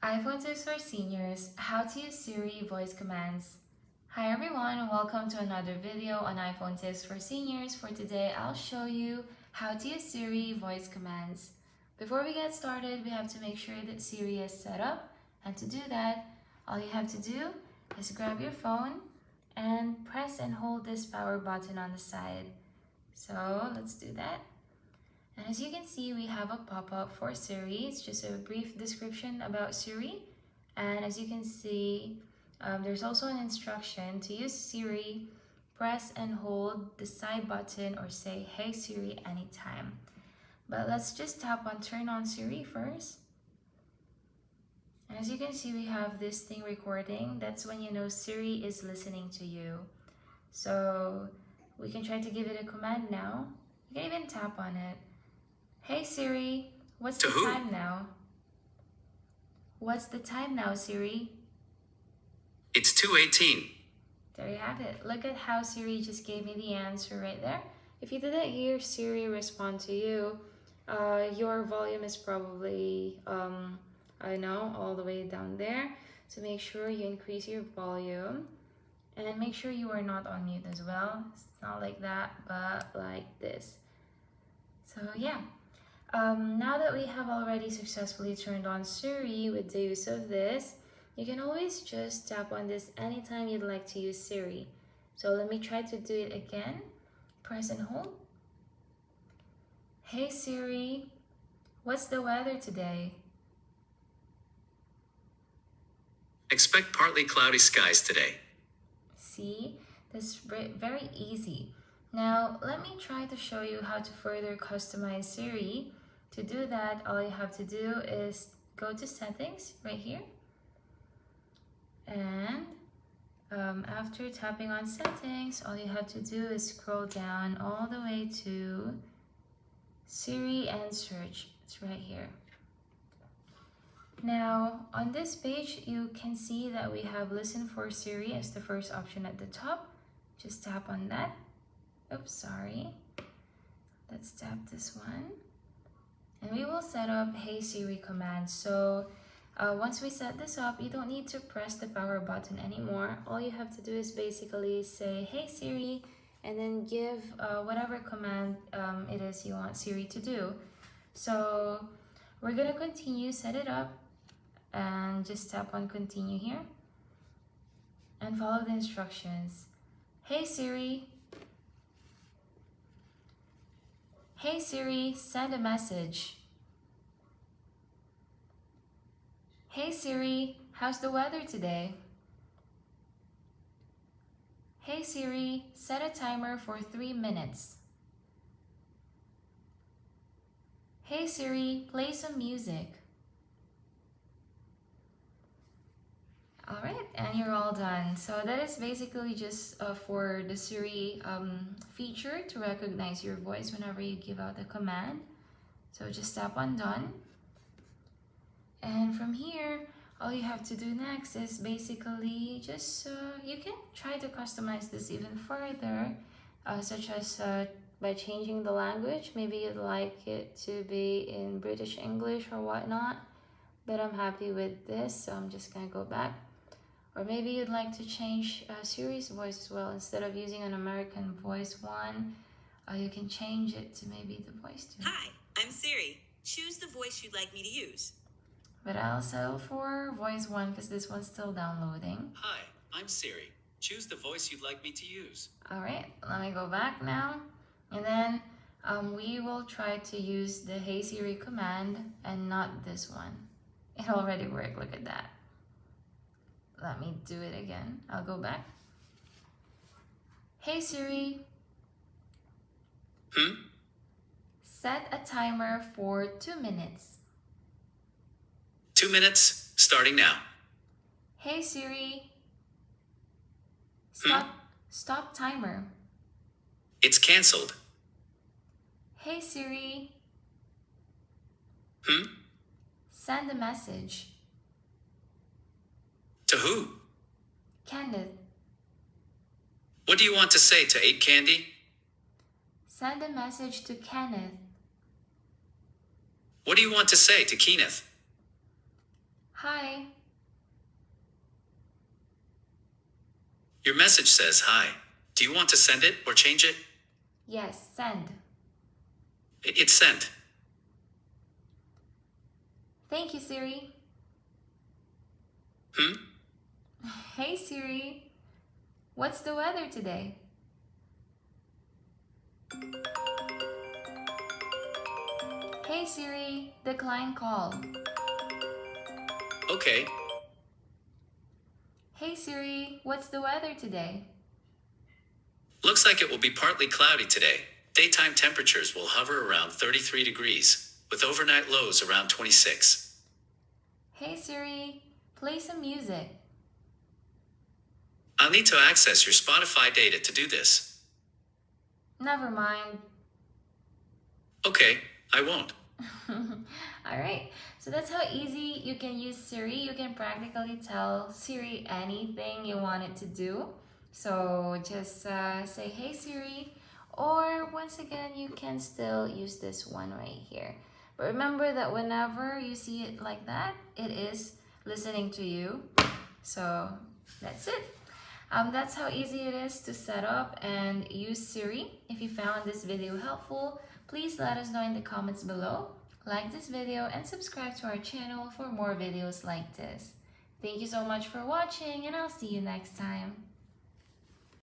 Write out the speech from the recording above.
iPhone tips for seniors, how to use Siri voice commands. Hi everyone, welcome to another video on iPhone tips for seniors. For today, I'll show you how to use Siri voice commands. Before we get started, we have to make sure that Siri is set up. And to do that, all you have to do is grab your phone and press and hold this power button on the side. So let's do that. And as you can see, we have a pop-up for Siri. It's just a brief description about Siri. And as you can see, there's also an instruction to use Siri. Press and hold the side button or say, "Hey Siri," anytime. But let's just tap on turn on Siri first. And as you can see, we have this thing recording. That's when you know Siri is listening to you. So we can try to give it a command now. You can even tap on it. "Hey Siri, what's the time now?" What's the time now, Siri? It's 2:18. There you have it. Look at how Siri just gave me the answer right there. If you didn't hear Siri respond to you, your volume is probably, all the way down there. So make sure you increase your volume and make sure you are not on mute as well. It's not like that, but like this. So yeah. Now that we have already successfully turned on Siri with the use of this, you can always just tap on this anytime you'd like to use Siri. So let me try to do it again. Press and hold. "Hey Siri, what's the weather today?" Expect partly cloudy skies today. See, that's very easy. Now, let me try to show you how to further customize Siri. To do that, all you have to do is go to settings right here. And after tapping on settings, all you have to do is scroll down all the way to Siri and search. It's right here. Now, on this page, you can see that we have listen for Siri as the first option at the top. Just tap on that. Oops, sorry. Let's tap this one. And we will set up "Hey Siri" command. So once we set this up, you don't need to press the power button anymore. All you have to do is basically say, "Hey Siri," and then give whatever command it is you want Siri to do. So we're gonna continue, set it up, and just tap on continue here. And follow the instructions. "Hey Siri, hey Siri, send a message." "Hey Siri, how's the weather today?" "Hey Siri, set a timer for 3 minutes." "Hey Siri, play some music." Alright, and you're all done. So that is basically just for the Siri feature to recognize your voice whenever you give out the command. So just tap on done. And from here, all you have to do next is basically just, you can try to customize this even further, such as by changing the language. Maybe you'd like it to be in British English or whatnot, but I'm happy with this, so I'm just gonna go back. Or maybe you'd like to change Siri's voice as well. Instead of using an American voice one, you can change it to maybe the voice too. "Hi, I'm Siri. Choose the voice you'd like me to use." But I'll settle for voice one because this one's still downloading. Hi, I'm Siri. Choose the voice you'd like me to use. Alright, let me go back now. And then we will try to use the "Hey Siri" command and not this one. It already worked, look at that. Let me do it again. I'll go back. "Hey Siri, set a timer for 2 minutes." 2 minutes, starting now. "Hey Siri, stop timer." It's canceled. "Hey Siri, Hmm? send a message." To who? "Kenneth, What do you want to say to 8 Candy? send a message to Kenneth." What do you want to say to Kenneth? Hi. Your message says hi. Do you want to send it or change it? Yes, send. It's sent. Thank you, Siri. Hey Siri, what's the weather today? Hey Siri, decline call. Okay. Hey Siri, what's the weather today? Looks like it will be partly cloudy today. Daytime temperatures will hover around 33 degrees, with overnight lows around 26. Hey Siri, play some music. I'll need to access your Spotify data to do this. Never mind. Okay, I won't. Alright, so that's how easy you can use Siri. You can practically tell Siri anything you want it to do. So just say, hey Siri, or once again, you can still use this one right here. But remember that whenever you see it like that, it is listening to you. So that's it. That's how easy it is to set up and use Siri. If you found this video helpful, please let us know in the comments below. Like this video and subscribe to our channel for more videos like this. Thank you so much for watching, and I'll see you next time.